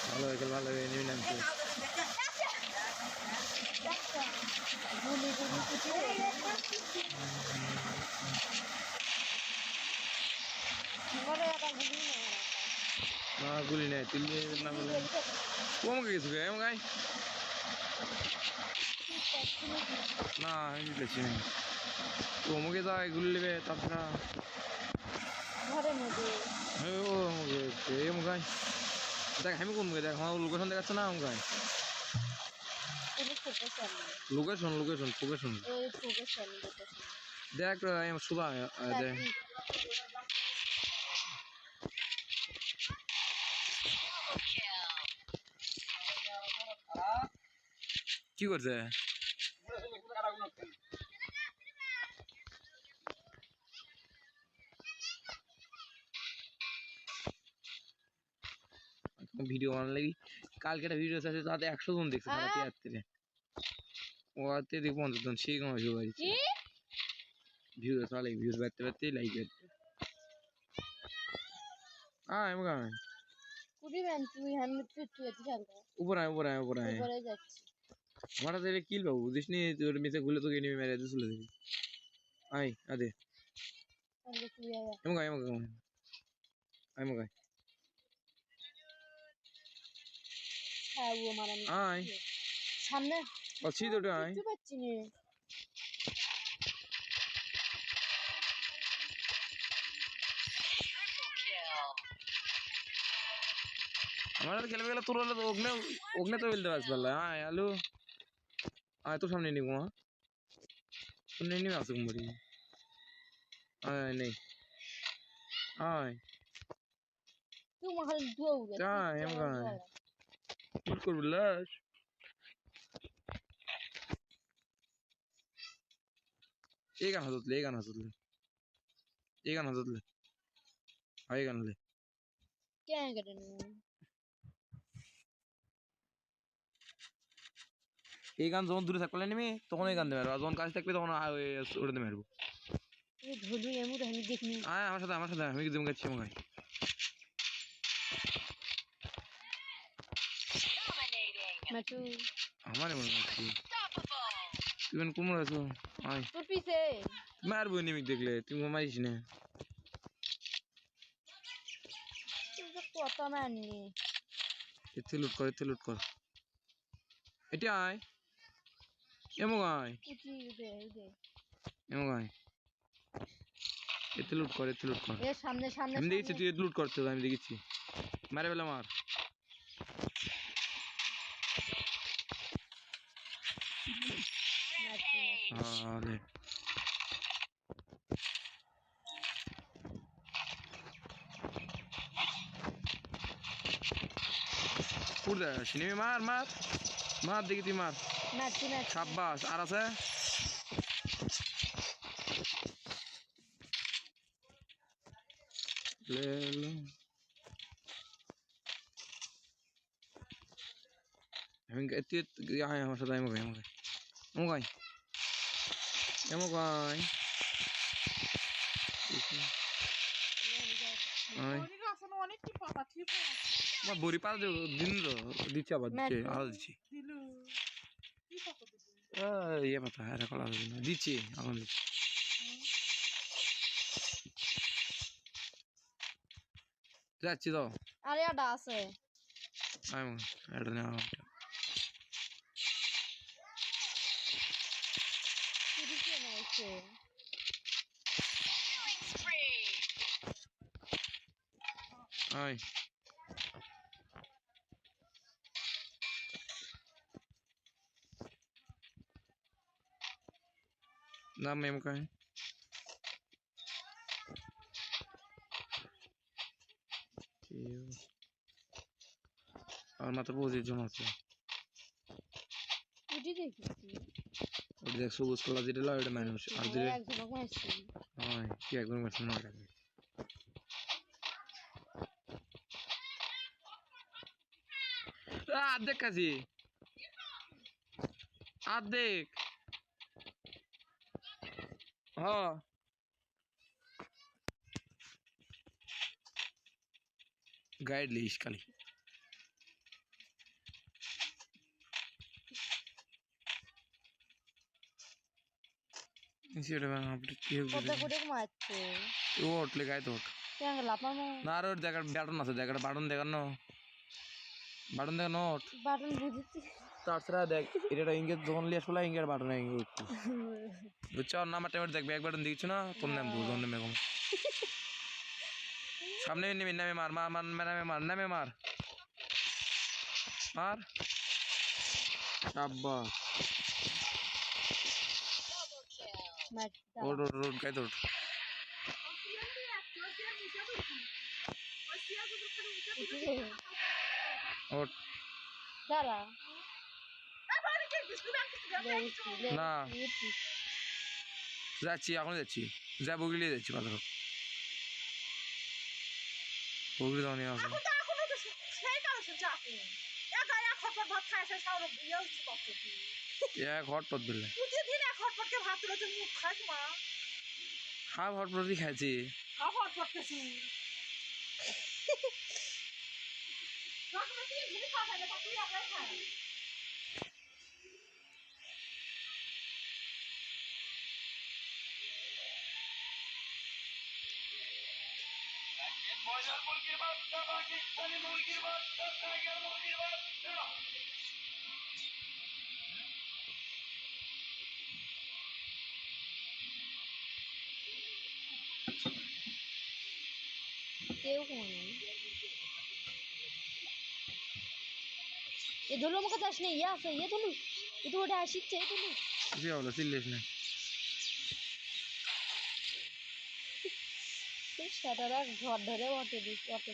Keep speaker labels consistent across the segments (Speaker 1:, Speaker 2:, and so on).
Speaker 1: ভালো হয়ে গেল ভালো হয়ে নিবি নামছে না গুলি নাই তুই না বলে কমকে গেছি এম গাই না আমি গেছি কমকে যায় গুলি নেবে তাছাড়া এম গাই দেখ আমি কোন দেখ আমার লোকেশন দেখাচ্ছে না গাই লোকেশন লোকেশন লোকেশন দেখ সুধা দেখ কি করছে ভিডিও বানালে কালকে একটা ভিডিও আছে তাতে 100 জন দেখছে সারা তিয়াত্তরে ও আতে দেখো 50 জন সেই কম ভিউ হয়েছে ভিউ চলে ভিউজ বাড়তে বাড়তে লাইক বাড়তে এম গাই উপর আয় আমার হাতে কিল পাবো বুঝিস নি তোর মিশে গুলো তোকে নিয়ে মেরে দিয়ে চলে যাবি আয় আদে এম গাই আয়
Speaker 2: সামনে
Speaker 1: পাচ্ছি তো আয়
Speaker 2: পাচ্ছি নি
Speaker 1: আমার খেলে গেলে তোর হলে তো অগ্নে অগ্নে তো বলতে পারছ পারলা আয় আলু আয় তোর সামনে নিবো তোর নেই নিবে আসো কুমারি আয় নেই আয়
Speaker 2: তুই মহল দুও
Speaker 1: আয় এম গাই কি করবি লাশ এই গান হাজতলে আয় গান লে
Speaker 2: क्या करें
Speaker 1: এই গান যখন দূরে থাকলে নিবি তখন এই গান দেবে আর যখন কাছে থাকবে তখন ওটা দিয়ে মারবো
Speaker 2: ये धोलू एमु रहने देखनी
Speaker 1: আয় আমার সাথে আমি যেমন গাচ্ছি এমন গাই
Speaker 2: मैं तो
Speaker 1: আমার এমন গাচ্ছি তুই কুমড় আছো আয়
Speaker 2: তোর পিছে
Speaker 1: মারবো নিবি দেখলে তুই মারিস না
Speaker 2: তুই তো কত মারনি
Speaker 1: এতে লুট কর এটা আয় এমন গাই
Speaker 2: উঠি দে
Speaker 1: এমন গাই এতে লুট কর
Speaker 2: এ সামনে
Speaker 1: আমি দেখেছি তুই এতে লুট করতে আমি দেখেছি মারে বেলা মার আরে পুরো সিনেমা মার দেখি তুই মার
Speaker 2: নাচি
Speaker 1: সাব্বাস আর আছে আমি আমার সাথে বড়ি পাল দিন দিচ্ছি আবার দিচ্ছে আলাদা দিচ্ছি ইয়ে পাতা এটা কলা দিচ্ছি আলাদা দিচ্ছি যাচ্ছি তো
Speaker 2: আরে এটা আছে
Speaker 1: এটা নেওয়া
Speaker 2: কিদিকে নাইছে
Speaker 1: আয় नाम मेम का है और मात्र बहुत जमा আছে
Speaker 2: উঠি দেখি
Speaker 1: ওই দেখ সবুজ কলা যেটা লাগে ওটা মানুষ আর যে
Speaker 2: একজন মারছি
Speaker 1: হয় কি একবার মারছে না লাগে আর্ধেক কাজী আর্ধেক হ্যাঁ গাইড লিস খালি সেটা আপনি কি
Speaker 2: কোথা করে মারছে
Speaker 1: ওটলে গায়ে তো ওঠ
Speaker 2: কেন লাপার
Speaker 1: না আর ওর দেখার ব্যাটন আছে দেখার বাটন দেখানো বাটন দেখানো ওঠ
Speaker 2: বাটন বুঝেছি
Speaker 1: তাছাড়া দেখ এটা ইংরেজ যখন লিয়ে আসলে ইংরেজ বাটন ইংরেজ বুঝছো না আমার টাইমে দেখবে এক বাটন দিচ্ছ না তোর নাম বুঝো নেমে কম সামনে নেমে নামে মার মার মার নামে মার নামে মার মার শাবাশ ওট ওট ওট গায়ে তো ওঠ ওঠ
Speaker 2: দাঁড়া
Speaker 1: না যাচ্ছি এখন যাচ্ছি যা বগিলিয়ে যাচ্ছি মাত্র বগিলি দাও নিয়ে আসো এক হট পথ দিলে হাফ হট পথই খাইছি
Speaker 2: কেউ কোনো এ ধরলো আমাকে যাস না ইয়ে আছে ইয়ে ধরলু এ তো ওটা আসিচ্ছে এ ধরলু
Speaker 1: কি হলো চিল্লিস না
Speaker 2: সেটারা ঘর ধরে অটো দিচ্ছে আসে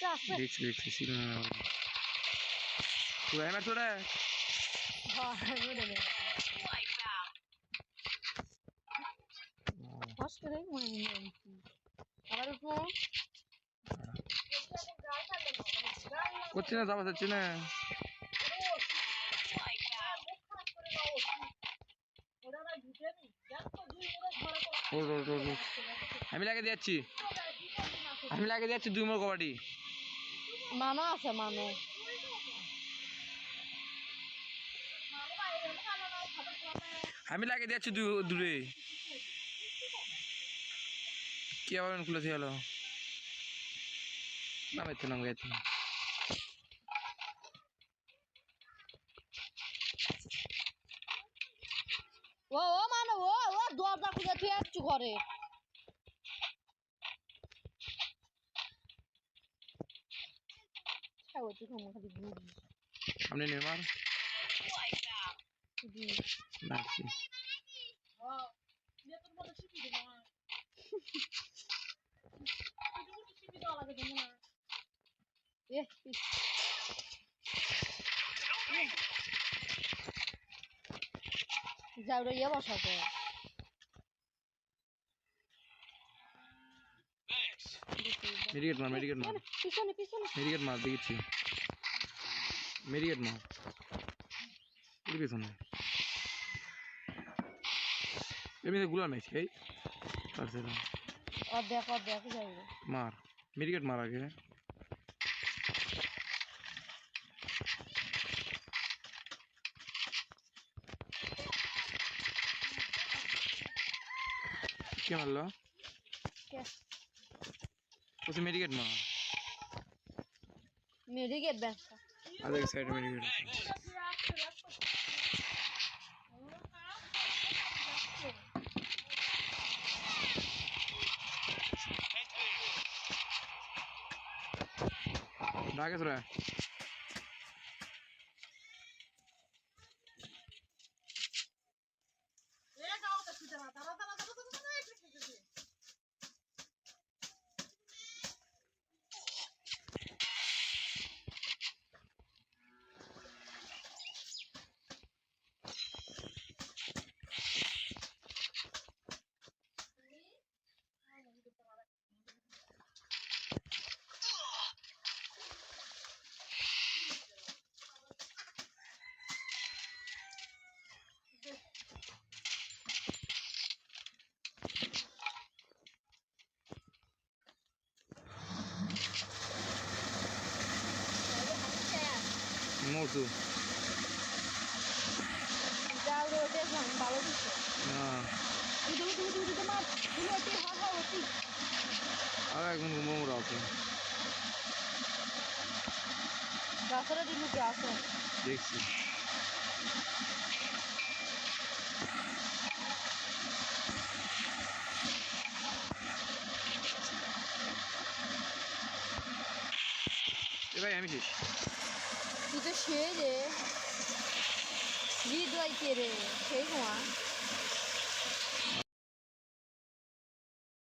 Speaker 2: আসে
Speaker 1: দেখছি দেখছি সিনেমা তুই এমএ তোরে
Speaker 2: কষ্ট করে মনে নিয়ে আবার ফোন
Speaker 1: করছি না যাওয়া যাচ্ছি না আমি লাগিয়ে দিচ্ছি দুই মোর কবাডি
Speaker 2: মানো আছে মানো
Speaker 1: আমি লাগিয়ে দিচ্ছি দূরে কি আবার খুলেছে গেল নাম গাইতে
Speaker 2: ও মানো ও দরজা খুলে তুই একটু ঘরে
Speaker 1: সামনে নেমে মার মারছি
Speaker 2: যাও রে ইয়ে বসাতে
Speaker 1: মেডিকেট মার
Speaker 2: পিছনে পিছনে
Speaker 1: মেডিকেট মার দেখেছি মেডিকেট মার পিছনে এমনি গুলা নাই এই
Speaker 2: অর্ধেক যাইবে
Speaker 1: মার মেডিকেট মার আগে কে মারলো বলছি মেডিকেট মার
Speaker 2: মেডিকেট ব্যাংক
Speaker 1: আগে সাইড মেডিকেট ডাকে তোরা উঁচু
Speaker 2: যাও রে ওটা ভালো দিচ্ছে
Speaker 1: হ্যাঁ
Speaker 2: তুমি তোমার তুমি ওটি হা ওটি
Speaker 1: আর একজন মোমরা আছে
Speaker 2: গাছরা দিলু কি আছে
Speaker 1: দেখছি এ ভাই আমি শেষ
Speaker 2: তুই তো সেই রে হৃদয় কে রে সেই কুয়া